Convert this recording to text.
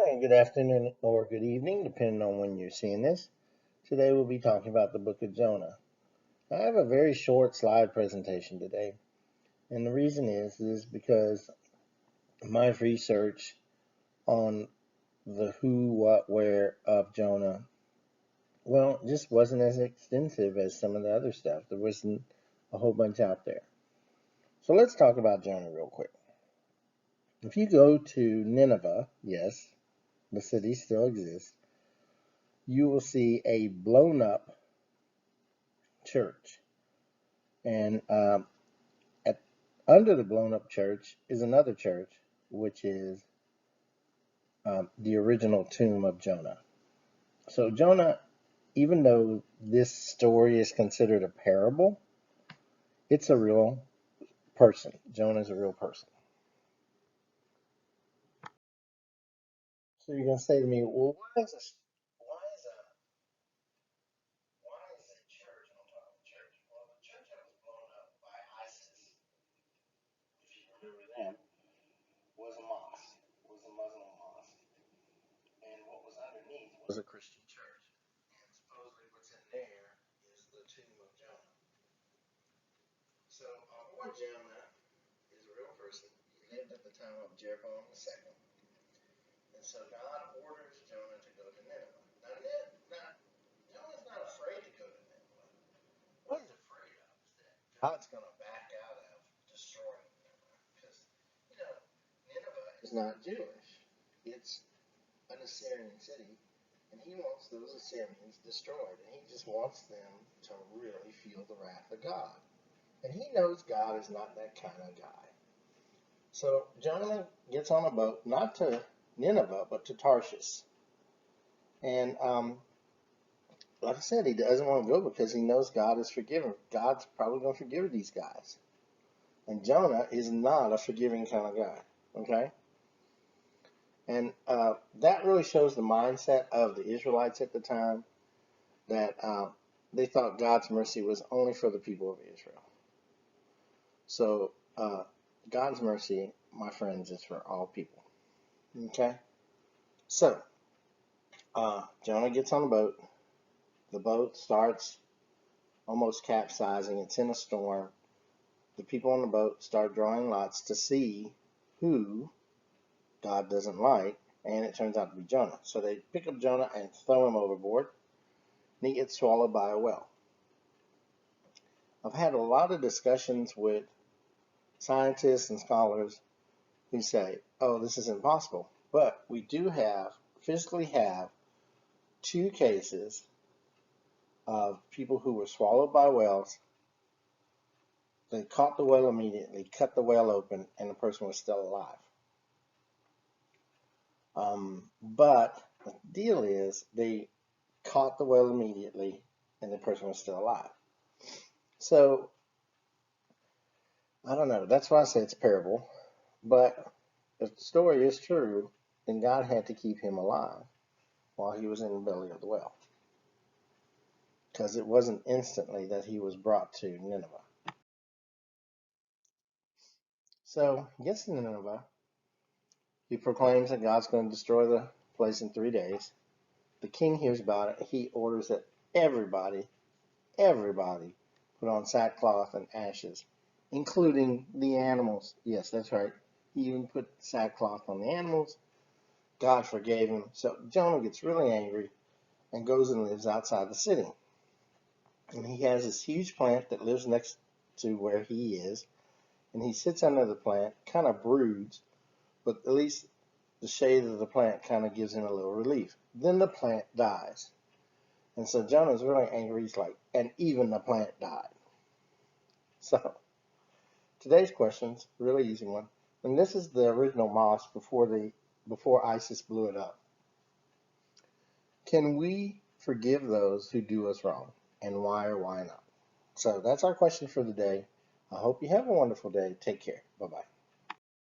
morning, good afternoon, or good evening, depending on when you're seeing this. Today we'll be talking about the book of Jonah. I have a very short slide presentation today, and the reason is because my research on the who, what, where of Jonah, well, just wasn't as extensive as some of the other stuff. There wasn't a whole bunch out there. So let's talk about Jonah real quick. If you go to Nineveh, yes, the city still exists, you will see a blown up church. And at, under the blown up church is another church, which is the original tomb of Jonah. So, Jonah, even though this story is considered a parable, it's a real person. Jonah is a real person. So, you're going to say to me, well, why is a church on top of a church? Well, the church that was blown up by ISIS, if you remember them, was a mosque, was a Muslim mosque. And what was underneath was a Christian church. And supposedly what's in there is the tomb of Jonah. So our boy Jonah is a real person. He lived at the time of Jeroboam II. And so God orders Jonah to go to Nineveh. Now Jonah's not afraid to go to Nineveh. What he's afraid of is that God's going to back out of destroying Nineveh. Because, you know, Nineveh is not Jewish. It's an Assyrian city, and he wants those Assyrians destroyed, and he just wants them to really feel the wrath of God. And he knows God is not that kind of guy. So Jonah gets on a boat, not to Nineveh, but to Tarshish. And like I said, he doesn't want to go because he knows God is forgiving. God's probably going to forgive these guys. And Jonah is not a forgiving kind of guy. Okay? And that really shows the mindset of the Israelites at the time, that they thought God's mercy was only for the people of Israel. So God's mercy, my friends, is for all people. Okay? So Jonah gets on the boat. The boat starts almost capsizing. It's in a storm. The people on the boat start drawing lots to see who God doesn't like, and it turns out to be Jonah. So they pick up Jonah and throw him overboard, and he gets swallowed by a whale. I've had a lot of discussions with scientists and scholars who say, oh, this is impossible. But we do physically have two cases of people who were swallowed by whales. They caught the whale immediately, cut the whale open, and the person was still alive. But the deal is, they caught the whale immediately, and the person was still alive. So, I don't know. That's why I say it's a parable. But if the story is true, then God had to keep him alive while he was in the belly of the whale, because it wasn't instantly that he was brought to Nineveh. So he gets to Nineveh. He proclaims that God's going to destroy the place in 3 days. The king hears about it. He orders that everybody put on sackcloth and ashes, including the animals. Yes, that's right. He even put sackcloth on the animals. God forgave him. So Jonah gets really angry and goes and lives outside the city. And he has this huge plant that lives next to where he is. And he sits under the plant, kind of broods, but at least the shade of the plant kind of gives him a little relief. Then the plant dies. And so Jonah's really angry. He's like, and even the plant died. So today's question's a really easy one. And this is the original mosque before ISIS blew it up. Can we forgive those who do us wrong? And why or why not? So that's our question for the day. I hope you have a wonderful day. Take care. Bye-bye.